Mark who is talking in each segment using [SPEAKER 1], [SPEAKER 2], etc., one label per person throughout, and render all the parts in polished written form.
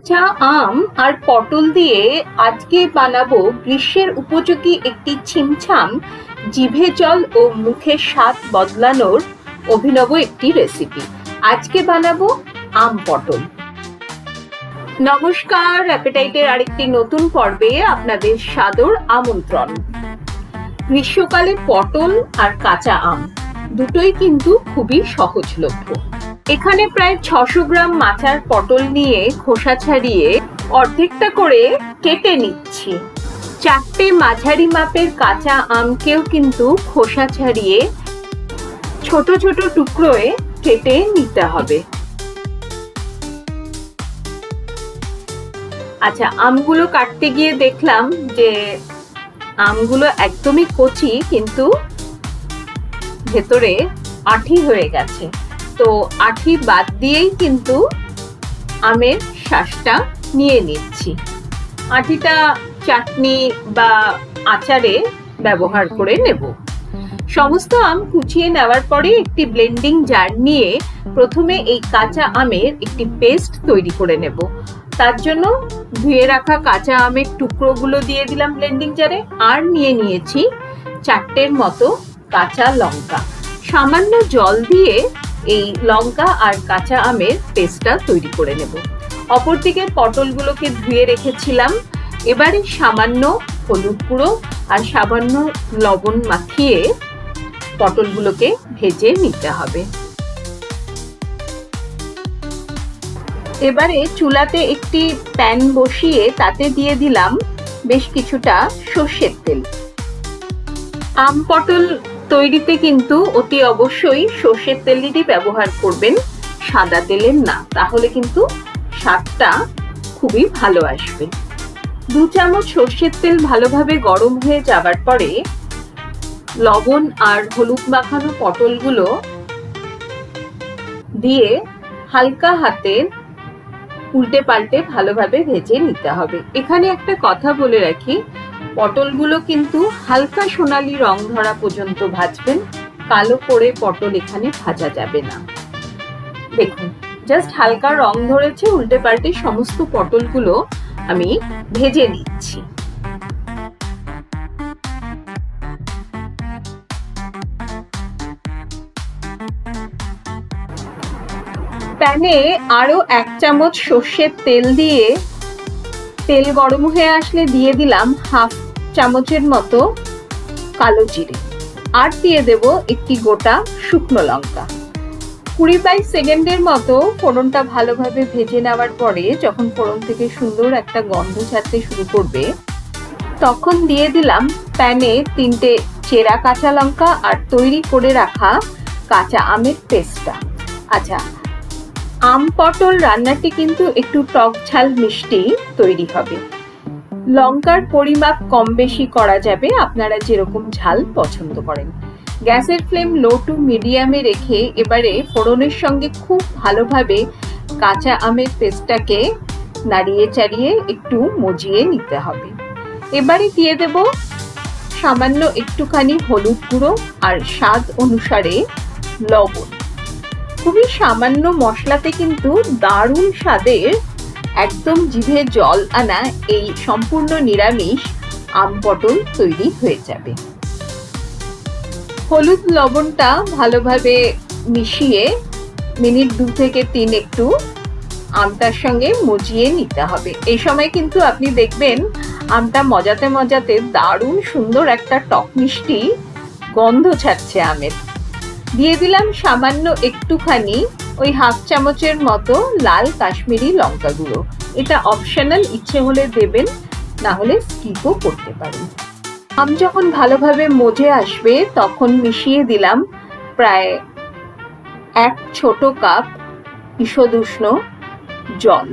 [SPEAKER 1] কাঁচা আম আর পটল দিয়ে আজকে বানাবো গ্রীষ্মের উপযোগী একটি ছিমছাম, জিভে জল ও মুখের স্বাদ বদলানোর অভিনব একটি রেসিপি। আজকে বানাবো আম পটল। নমস্কার, অ্যাপেটাইটের আরেকটি নতুন পর্বে আপনাদের সাদর আমন্ত্রণ। গ্রীষ্মকালে পটল আর কাঁচা আম দুটোই কিন্তু খুবই সহজলভ্য। এখানে প্রায় 600 গ্রাম মাচার পটল নিয়ে খোসা ছাড়িয়ে অর্ধেকটা করে কেটে নিচ্ছি। 4টে মাঝারি মাপের কাঁচা আমকেও কিন্তু খোসা ছাড়িয়ে ছোট ছোট টুকরোয় কেটে নিতে হবে। আচ্ছা, আমগুলো কাটতে গিয়ে দেখলাম যে আমগুলো একদমই কচি, কিন্তু ভেতরে আঠি হয়ে গেছে। তো আঠি বাদ দিয়েই কিন্তু আমের শাঁসটা নিয়ে নিচ্ছি। আঠিটা চাটনি বা আচারে ব্যবহার করে নেব। সমস্ত আম কুচিয়ে নেওয়ার পরে একটি ব্লেন্ডিং জার নিয়ে প্রথমে এই কাঁচা আমের একটি পেস্ট তৈরি করে নেব। তার জন্য ধুয়ে রাখা কাঁচা আমের টুকরোগুলো দিয়ে দিলাম ব্লেন্ডিং জারে, আর নিয়ে নিয়েছি 4টের মতো কাঁচা লঙ্কা। সামান্য জল দিয়ে এই লঙ্কা আর কাঁচা আমের পেস্টটা তৈরি করে নেব। অপরদিকে পটলগুলোকে ধুয়ে রেখেছিলাম। এবারে সামান্য হলুদ গুঁড়ো আর সামান্য লবণ মাখিয়ে পটলগুলোকে ভেজে নিতে হবে। এবারে চুলাতে একটি প্যান বসিয়ে তাতে দিয়ে দিলাম বেশ কিছুটা সর্ষের তেল। আম পটল তৈরিতে কিন্তু অতি অবশ্যই সর্ষের তেলেরই ব্যবহার করবেন, সাদা তেলের না, তাহলে কিন্তু স্বাদটা খুবই ভালো আসবে। 2 চামচ সর্ষের তেল ভালোভাবে গরম হয়ে যাবার পরে লবণ আর হলুদ মাখানো পটলগুলো দিয়ে হালকা হাতে উল্টে পাল্টে ভালোভাবে ভেজে নিতে হবে। এখানে একটা কথা বলে রাখি, পটলগুলো কিন্তু হালকা সোনালী রং ধরা পর্যন্ত ভাজবেন, কালো করে পটল এখানে ভাজা যাবে না। দেখুন, জাস্ট হালকা রং ধরেছে, উল্টে পাল্টে সমস্ত পটলগুলো আমি ভেজে নিচ্ছি। প্যানে আরো 1 চামচ সর্ষের তেল দিয়ে তেল গরম হয়ে আসলে দিয়ে দিলাম হাফ চামচের মতো কালো জিরে, আর দিয়ে দেব একটি গোটা শুকনো লঙ্কা। 20-22 সেকেন্ডের মতো ফোড়নটা ভালোভাবে ভেজে নেওয়ার পরে যখন ফোড়ন থেকে সুন্দর একটা গন্ধ ছাড়তে শুরু করবে, তখন দিয়ে দিলাম প্যানে 3টে চেরা কাঁচা লঙ্কা আর তৈরি করে রাখা কাঁচা আমের পেস্টটা। আচ্ছা, আম পটল রান্নাটি কিন্তু একটু টক ঝাল মিষ্টি তৈরি হবে। লঙ্কার পরিমাপ কম বেশি করা যাবে, আপনারা যেরকম ঝাল পছন্দ করেন। গ্যাসের ফ্লেম লো টু মিডিয়ামে রেখে এবারে ফোড়নের সঙ্গে খুব ভালোভাবে কাঁচা আমের পেস্টটাকে নাড়িয়ে চাড়িয়ে একটু মজিয়ে নিতে হবে। এবারে দিয়ে দেব সামান্য একটুখানি হলুদ গুঁড়ো আর স্বাদ অনুসারে লবণ। খুবই সামান্য মশলাতে কিন্তু দারুণ স্বাদের, একদম জিভে জল আনা এই সম্পূর্ণ নিরামিষ আম পটল তৈরি হয়ে যাবে। হলুদ লবণটা ভালোভাবে মিশিয়ে মিনিট 2 থেকে 3 একটু আমটার সঙ্গে মজিয়ে নিতে হবে। এই সময় কিন্তু আপনি দেখবেন আমটা মজাতে মজাতে দারুণ সুন্দর একটা টক মিষ্টি গন্ধ ছাড়ছে আমের। দিয়ে দিলাম সামান্য একটুখানি ওই হাফ চামচের মতো লাল কাশ্মীরি লঙ্কা গুঁড়ো। এটা অপশনাল, ইচ্ছে হলে দেবেন, না হলে স্কিপও করতে পারেন। আম যখন ভালোভাবে মজে আসবে তখন মিশিয়ে দিলাম প্রায় 1 ছোট কাপ ঈষদুষ্ণ জল।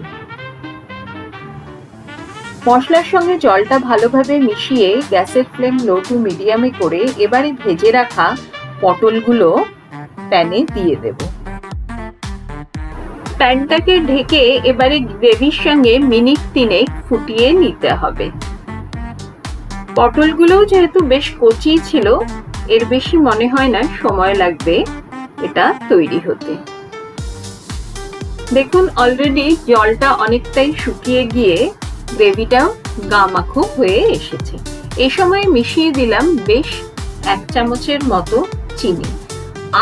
[SPEAKER 1] মশলার সঙ্গে জলটা ভালোভাবে মিশিয়ে গ্যাসের ফ্লেম লো টু মিডিয়ামে করে এবারে ভেজে রাখা পটলগুলো প্যানে দিয়ে দেব। প্যানটাকে ঢেকে এবারে গ্রেভির সঙ্গে মিনিট 3 ফুটিয়ে নিতে হবে। পটলগুলো যেহেতু বেশ কচি ছিল, এর বেশি মনে হয় না সময় লাগবে এটা তৈরি হতে। দেখুন অলরেডি জলটা অনেকটাই শুকিয়ে গিয়ে গ্রেভিটাও গামাখো হয়ে এসেছে। এই সময় মিশিয়ে দিলাম বেশ 1 চামচের মতো চিনি,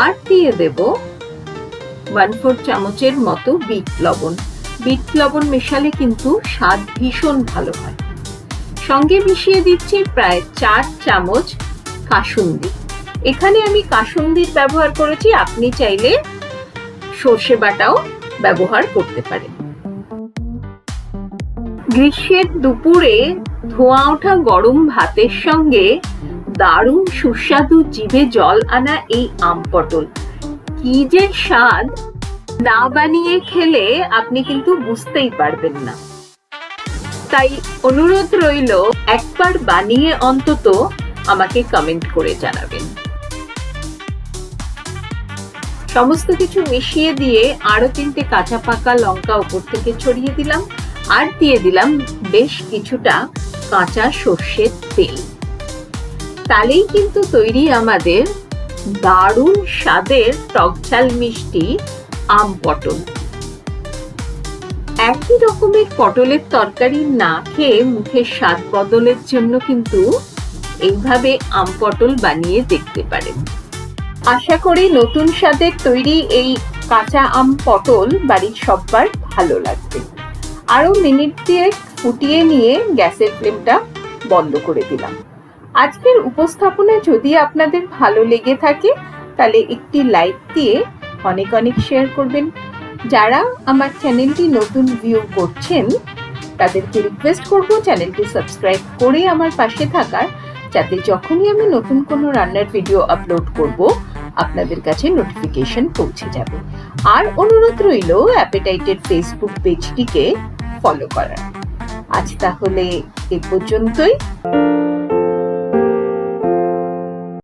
[SPEAKER 1] আর দিয়ে দেব 1/4 চামচের মতো বিট লবণ। বিট লবণ মেশালে কিন্তু স্বাদ ভীষণ ভালো হয়। সঙ্গে মিশিয়ে দিচ্ছি প্রায় 4 চামচ কাসুন্দি। এখানে আমি কাসুন্দির ব্যবহার করেছি, আপনি চাইলে সর্ষে বাটাও ব্যবহার করতে পারেন। গ্রীষ্মের দুপুরে ধোঁয়া ওঠা গরম ভাতের সঙ্গে দারুণ সুস্বাদু জিভে জল আনা এই আম পটল, কি যে স্বাদ, না বানিয়ে খেলে আপনি কিন্তু বুঝতেই পারবেন না। তাই অনুরোধ রইল, একবার বানিয়ে অন্তত আমাকে কমেন্ট করে জানাবেন। সমস্ত কিছু মিশিয়ে দিয়ে আরো 3টে কাঁচা পাকা লঙ্কা উপর থেকে ছড়িয়ে দিলাম, আর দিয়ে দিলাম বেশ কিছুটা কাঁচা সর্ষের তেল। তাহলেই কিন্তু তৈরি আমাদের দারুণ স্বাদের টকঝাল মিষ্টি আম পটল। একই রকমের পটলের তরকারি না খেয়ে মুখের স্বাদ বদলের জন্য কিন্তু এইভাবে আম পটল বানিয়ে দেখতে পারেন। আশা করি নতুন স্বাদের তৈরি এই কাঁচা আম পটল বাড়ির সবার ভালো লাগবে। আরো মিনিট দিয়ে ফুটিয়ে নিয়ে গ্যাসের ফ্লেমটা বন্ধ করে দিলাম। আজকের উপস্থাপনা যদি আপনাদের ভালো লেগে থাকে তাহলে একটি লাইক দিয়ে অনেক অনেক শেয়ার করবেন। যারা আমার চ্যানেলটি নতুন ভিউ করছেন তাদেরকে রিকোয়েস্ট করব চ্যানেলটি সাবস্ক্রাইব করে আমার পাশে থাকার, যাতে যখনই আমি নতুন কোনো রান্নার ভিডিও আপলোড করব আপনাদের কাছে নোটিফিকেশন পৌঁছে যাবে। আর অনুরোধ রইল অ্যাপেটাইটেড ফেসবুক পেজটিকে ফলো করার। আজ তাহলে এ পর্যন্তই।